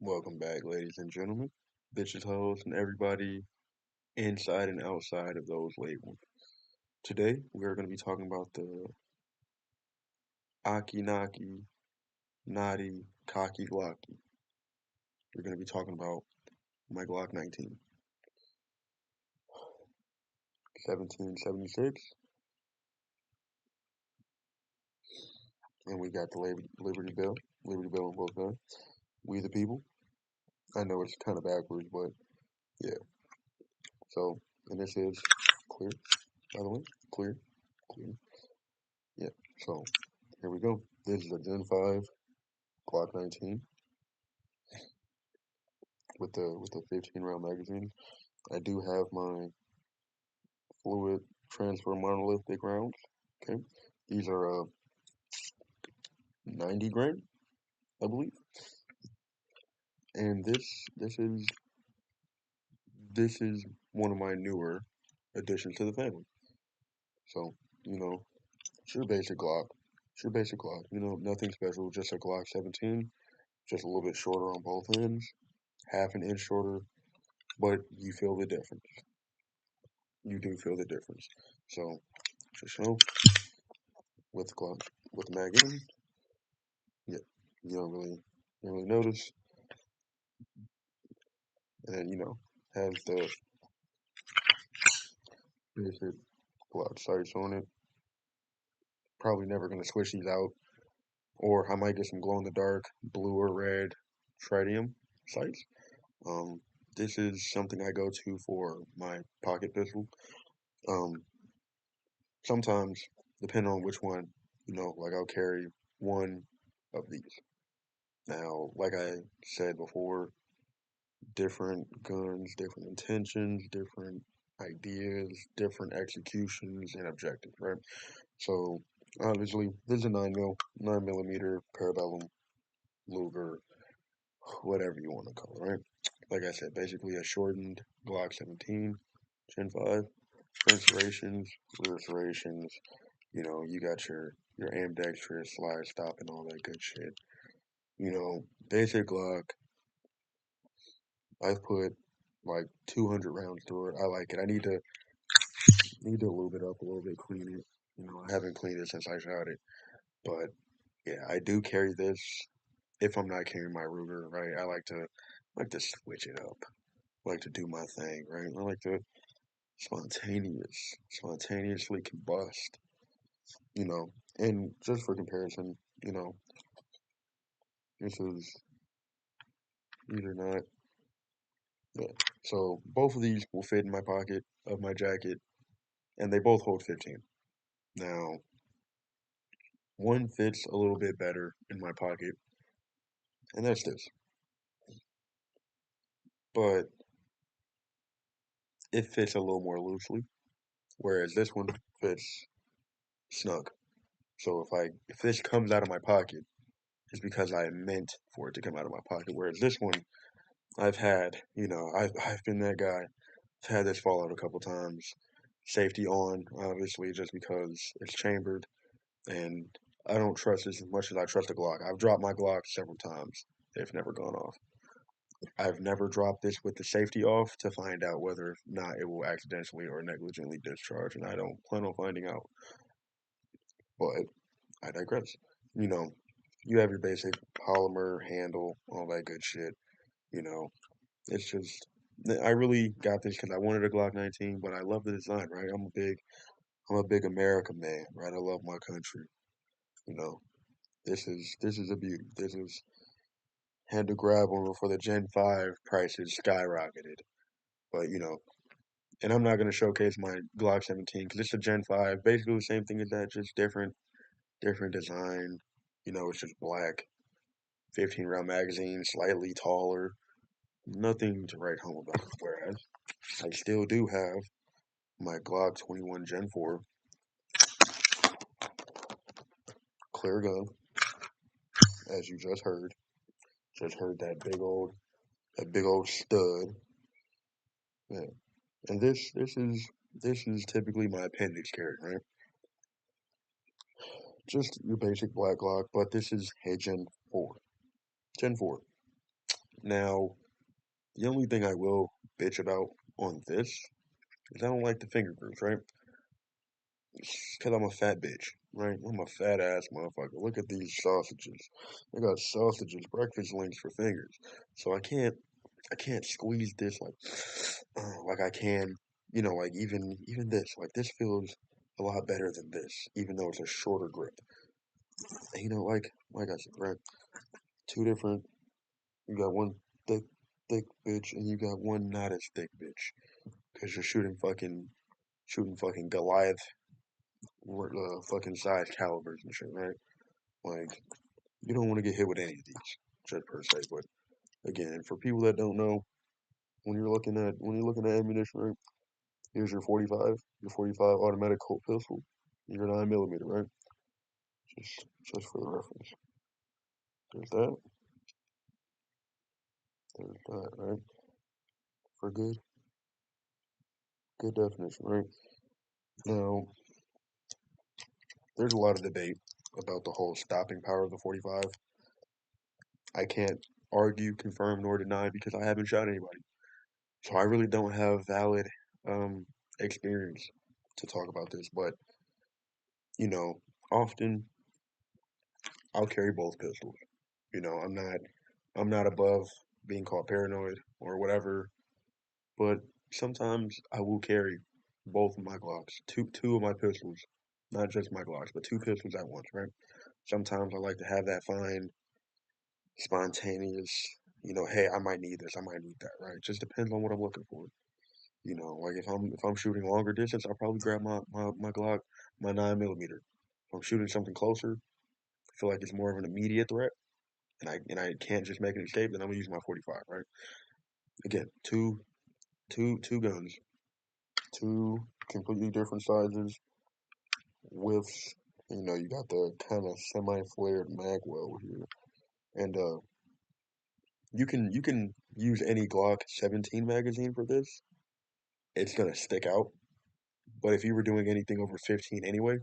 Welcome back, ladies and gentlemen, bitches, hoes, and everybody inside and outside of those labels. Today, we're going to be talking about the Aki Naki Nadi Kaki Glocky. We're going to be talking about my Glock 19, 1776, and we got the Liberty Bell on both sides. We the people. I know it's kind of backwards, but yeah. So, and this is clear, by the way, clear, clear. Yeah. So, here we go. This is a Gen 5 Glock 19 with the 15 round magazine. I do have my fluid transfer monolithic rounds. Okay, these are 90 grain, I believe, and this is one of my newer additions to the family. So you know, it's your basic Glock. It's your basic Glock. Nothing special. Just a Glock 17, just a little bit shorter on both ends, half an inch shorter, but you feel the difference. You do feel the difference. So just with the Glock, with the mag in, yeah, you don't really notice, and has the basic Glock sights on it. Probably never gonna switch these out, or I might get some glow in the dark blue or red tritium sights. Um, this is something I go to for my pocket pistol. Um, Sometimes, depending on which one, like I'll carry one of these. Now, like I said before, different guns, different intentions, different ideas, different executions and objectives, right? So obviously, this is a 9 millimeter parabellum Luger, whatever you want to call it, right? Like I said, basically a shortened Glock 17, Gen 5, front serrations, rear serrations. You got your ambidextrous, slide stop, and all that good shit. Basic Glock. I've put like 200 rounds through it. I like it. I need to lube it up a little bit, clean it. I haven't cleaned it since I shot it, but yeah, I do carry this if I'm not carrying my Ruger, right? I like to switch it up. I like to do my thing, right? I like to spontaneously combust, you know. And just for comparison, you know, this is these are not. Yeah. So both of these will fit in my pocket of my jacket, and they both hold 15. Now, one fits a little bit better in my pocket, and that's this. But it fits a little more loosely, whereas this one fits snug. So if this comes out of my pocket, it's because I meant for it to come out of my pocket. Whereas this one, I've been that guy. I've had this fall out a couple times. Safety on, obviously, just because it's chambered, and I don't trust this as much as I trust a Glock. I've dropped my Glock several times. They've never gone off. I've never dropped this with the safety off to find out whether or not it will accidentally or negligently discharge, and I don't plan on finding out. But I digress. You know, you have your basic polymer handle, all that good shit. You know, it's just I really got this because I wanted a Glock 19, but I love the design, right? I'm a big American man, right? I love my country. You know, this is a beauty. This is had to grab one before the Gen 5 prices skyrocketed. But and I'm not gonna showcase my Glock 17 because it's a Gen 5, basically the same thing as that, just different design. It's just black, 15 round magazine, slightly taller. Nothing to write home about. Whereas I still do have my Glock 21 Gen 4 clear gun, as you just heard. Just heard that big old stud. Yeah. And this is typically my appendix carry, right? Just your basic black Glock, but this is a Gen 4. Gen 4. Now, the only thing I will bitch about on this is I don't like the finger grooves, right? Because I'm a fat bitch, right? I'm a fat ass motherfucker. Look at these sausages. I got sausages, breakfast links for fingers. So I can't squeeze this like I can, like even this. Like this feels a lot better than this, even though it's a shorter grip. And, like I said, right? Two different. You got one thick, thick bitch, and you got one not as thick bitch, because you're shooting fucking Goliath, fucking size calibers and shit, right? Like you don't want to get hit with any of these, just per se. But again, for people that don't know, when you're looking at ammunition, right? Here's your 45 automatic Colt pistol, your 9 millimeter, right? Just for the reference. There's that. There's that, right? For good definition, right? Now, there's a lot of debate about the whole stopping power of the 45. I can't argue, confirm, nor deny because I haven't shot anybody. So I really don't have valid um, experience to talk about this. But you know, often I'll carry both pistols. I'm not above being called paranoid or whatever. But sometimes I will carry both of my Glocks, two of my pistols, not just my Glocks, but two pistols at once, right? Sometimes I like to have that fine, spontaneous, hey, I might need this, I might need that, right? Just depends on what I'm looking for. Like if I'm shooting longer distance, I'll probably grab my Glock, my 9 millimeter. If I'm shooting something closer, I feel like it's more of an immediate threat, and I can't just make an escape, then I'm gonna use my 45, right? Again, two guns, two completely different sizes, whiffs. You got the kind of semi-flared magwell here, and you can use any Glock 17 magazine for this. It's gonna stick out. But if you were doing anything over 15 anyway,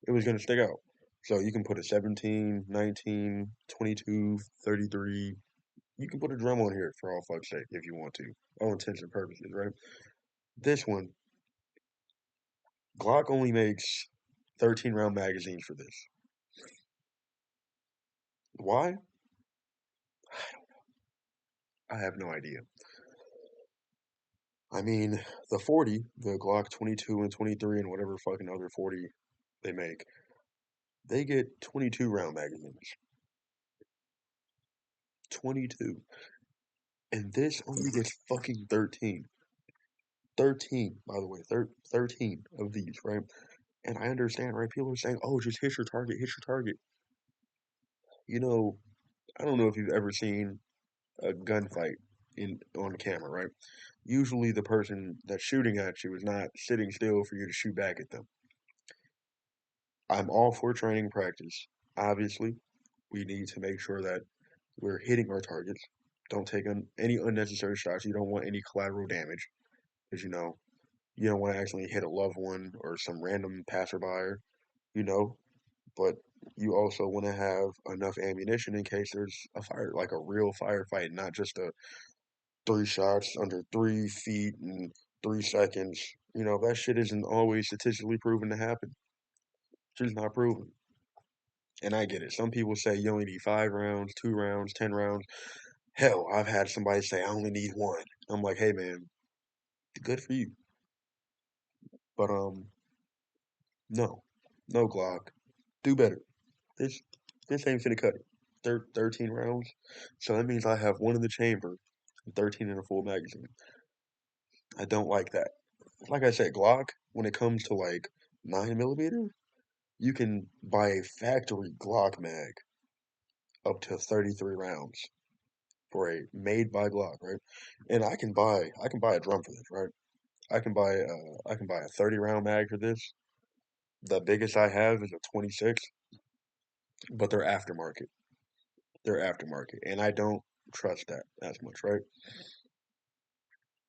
it was gonna stick out. So you can put a 17, 19, 22, 33. You can put a drum on here for all fuck's sake if you want to, all intents and purposes, right? This one, Glock only makes 13 round magazines for this. Why? I have no idea. I mean, the 40, the Glock 22 and 23 and whatever fucking other 40 they make, they get 22 round magazines. 22. And this only gets fucking 13. 13, by the way, 13 of these, right? And I understand, right? People are saying, oh, just hit your target, hit your target. You know, I don't know if you've ever seen a gunfight on camera, right? Usually the person that's shooting at you is not sitting still for you to shoot back at them. I'm all for training practice. Obviously, we need to make sure that we're hitting our targets. Don't take any unnecessary shots. You don't want any collateral damage because you don't want to accidentally hit a loved one or some random passerby, you know. But you also want to have enough ammunition in case there's a fire, like a real firefight, not just a 3 shots under 3 feet in 3 seconds. That shit isn't always statistically proven to happen. It's just not proven. And I get it. Some people say you only need 5 rounds, 2 rounds, 10 rounds. Hell, I've had somebody say I only need one. I'm like, hey man, good for you. But no, no Glock, do better. This this ain't finna cut it. 13 rounds, so that means I have one in the chamber, and 13 in a full magazine. I don't like that. Like I said, Glock, when it comes to like 9 millimeter, you can buy a factory Glock mag up to 33 rounds for a made by Glock, right? And I can buy a drum for this, right? I can buy a 30 round mag for this. The biggest I have is a 26, but they're aftermarket. They're aftermarket, and I don't trust that as much, right?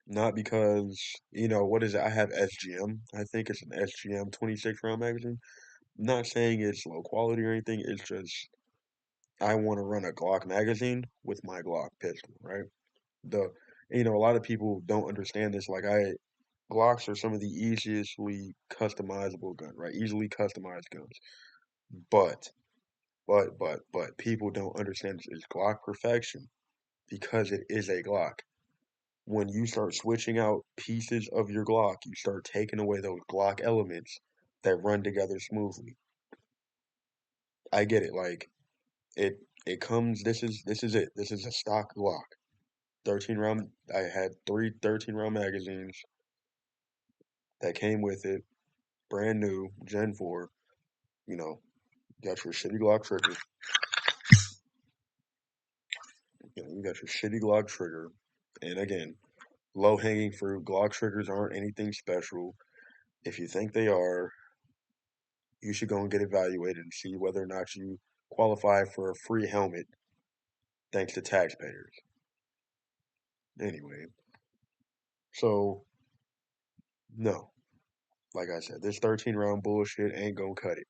Not because what is it? I have SGM. I think it's an SGM 26 round magazine. I'm not saying it's low quality or anything. It's just I want to run a Glock magazine with my Glock pistol, right? The a lot of people don't understand this. Glocks are some of the easily customizable guns, right? Easily customized guns. But but people don't understand this is Glock perfection because it is a Glock. When you start switching out pieces of your Glock, you start taking away those Glock elements that run together smoothly. I get it. It comes. This is it. This is a stock Glock. 13 round. I had three 13 round magazines that came with it, brand new, Gen 4. You know, got your shitty Glock trigger. You got your shitty Glock trigger. And again, low hanging fruit. Glock triggers aren't anything special. If you think they are, you should go and get evaluated and see whether or not you qualify for a free helmet thanks to taxpayers. Anyway, so no, like I said, this 13 round bullshit ain't gonna cut it.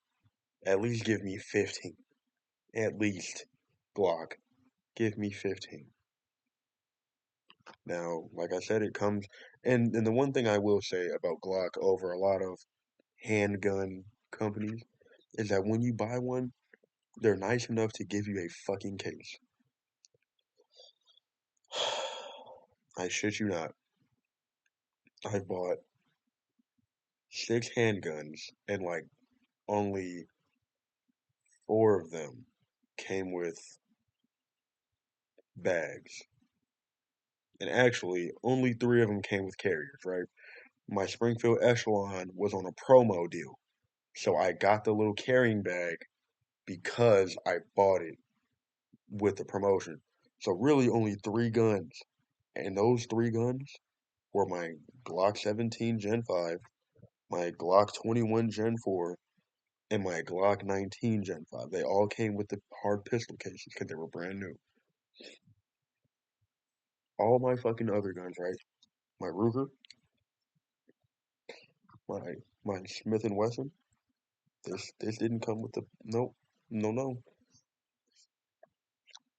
At least give me 15. At least, Glock, give me 15. Now, like I said, it comes, and the one thing I will say about Glock over a lot of handgun companies is that when you buy one, they're nice enough to give you a fucking case. I shit you not. I bought 6 handguns, and like only 4 of them came with bags. And actually, only 3 of them came with carriers, right? My Springfield Echelon was on a promo deal. So I got the little carrying bag because I bought it with the promotion. So really only 3 guns. And those 3 guns were my Glock 17 Gen 5, my Glock 21 Gen 4, and my Glock 19 Gen 5. They all came with the hard pistol cases because they were brand new. All my fucking other guns, right? My Ruger, my my Smith and Wesson. This didn't come with the nope, no,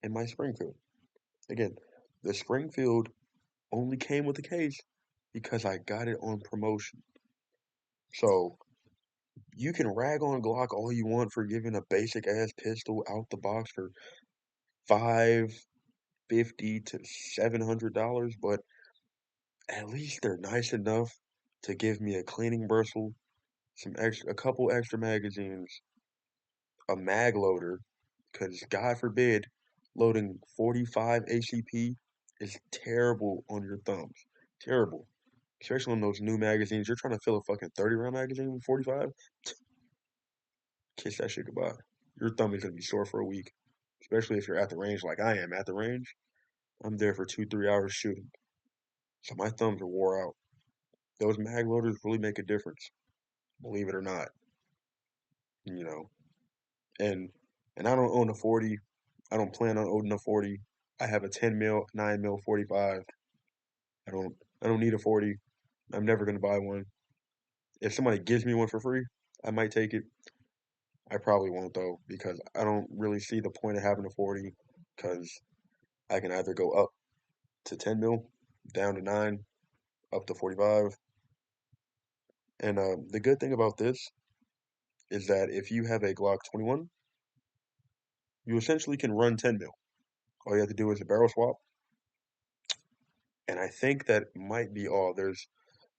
and my Springfield. Again, the Springfield only came with the case because I got it on promotion. So you can rag on Glock all you want for giving a basic ass pistol out the box for $550 to $700, but at least they're nice enough to give me a cleaning bristle, a couple extra magazines, a mag loader, because God forbid loading 45 ACP is terrible on your thumbs. Terrible. Especially on those new magazines. You're trying to fill a fucking 30 round magazine with 45? Kiss that shit goodbye. Your thumb is going to be sore for a week. Especially if you're at the range like I am at the range. I'm there for 2, 3 hours shooting. So my thumbs are wore out. Those mag loaders really make a difference. Believe it or not. You know. And and I don't own a 40. I don't plan on owning a 40. I have a 10 mil, 9 mil 45. I don't need a 40. I'm never gonna buy one. If somebody gives me one for free, I might take it. I probably won't though, because I don't really see the point of having a 40, because I can either go up to 10 mil, down to 9, up to 45. And the good thing about this is that if you have a Glock 21, you essentially can run 10 mil. All you have to do is a barrel swap, and I think that might be all. I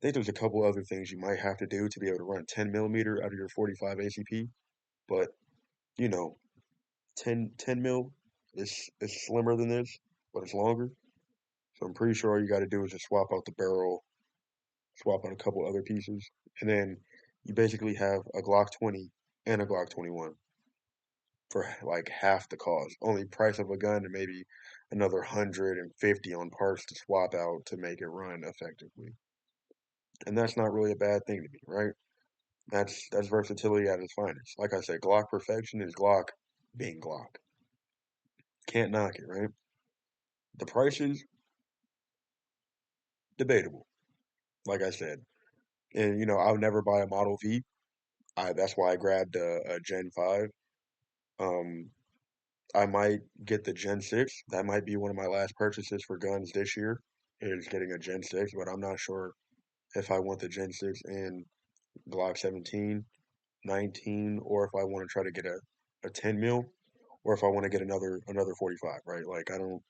think there's a couple other things you might have to do to be able to run 10 millimeter out of your 45 ACP, but you know, 10 mil is slimmer than this, but it's longer. So I'm pretty sure all you got to do is just swap out the barrel, swap out a couple other pieces, and then you basically have a Glock 20 and a Glock 21 for like half the cost. Only price of a gun and maybe another 150 on parts to swap out to make it run effectively. And that's not really a bad thing to me, right? That's versatility at its finest. Like I said, Glock perfection is Glock being Glock. Can't knock it, right? The prices, debatable. Like I said, and I'll never buy a Model V. That's why I grabbed a Gen 5. Um, I might get the Gen 6. That might be one of my last purchases for guns this year, is getting a Gen 6, but I'm not sure if I want the Gen 6 and Glock 17, 19, or if I want to try to get a 10 mil, or if I want to get another 45, right? Like I don't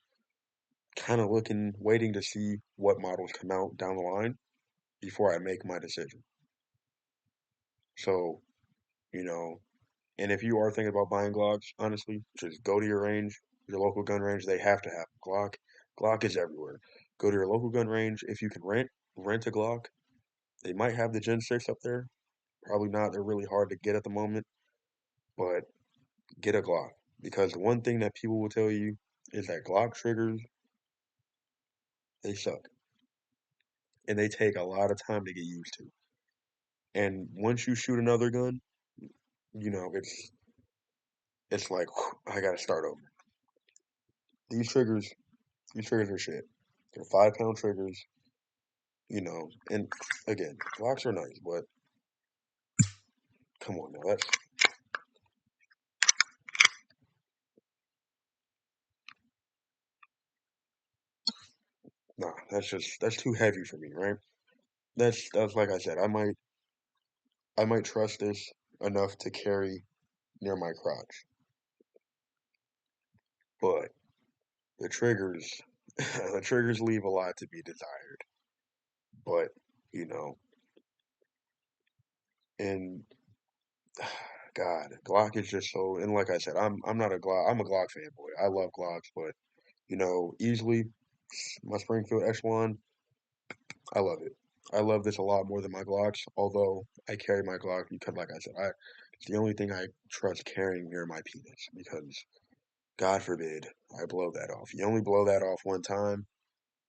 kind of looking, waiting to see what models come out down the line before I make my decision. So, you know, and if you are thinking about buying Glocks, honestly, just go to your range, your local gun range. They have to have a Glock. Glock is everywhere. Go to your local gun range. If you can rent a Glock. They might have the Gen 6 up there. Probably not. They're really hard to get at the moment, but get a Glock. Because the one thing that people will tell you is that Glock triggers, they suck. And they take a lot of time to get used to. And once you shoot another gun, it's like whew, I gotta start over. These triggers, these triggers are shit. They're 5 pound triggers, and again, Glocks are nice, but come on now, that's too heavy for me, right? That's like I said, I might trust this enough to carry near my crotch, but the triggers, the triggers leave a lot to be desired. But you know, and God, Glock is just so. And like I said, I'm not a Glock. I'm a Glock fanboy. I love Glocks, but easily my Springfield X1. I love it. I love this a lot more than my Glocks. Although I carry my Glock because, like I said, it's the only thing I trust carrying near my penis because God forbid I blow that off. You only blow that off one time.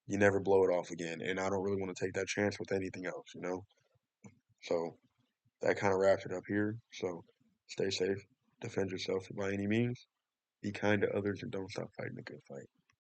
You never blow it off again. And I don't really want to take that chance with anything else. So that kind of wraps it up here. So stay safe, defend yourself by any means, be kind to others, and don't stop fighting the good fight.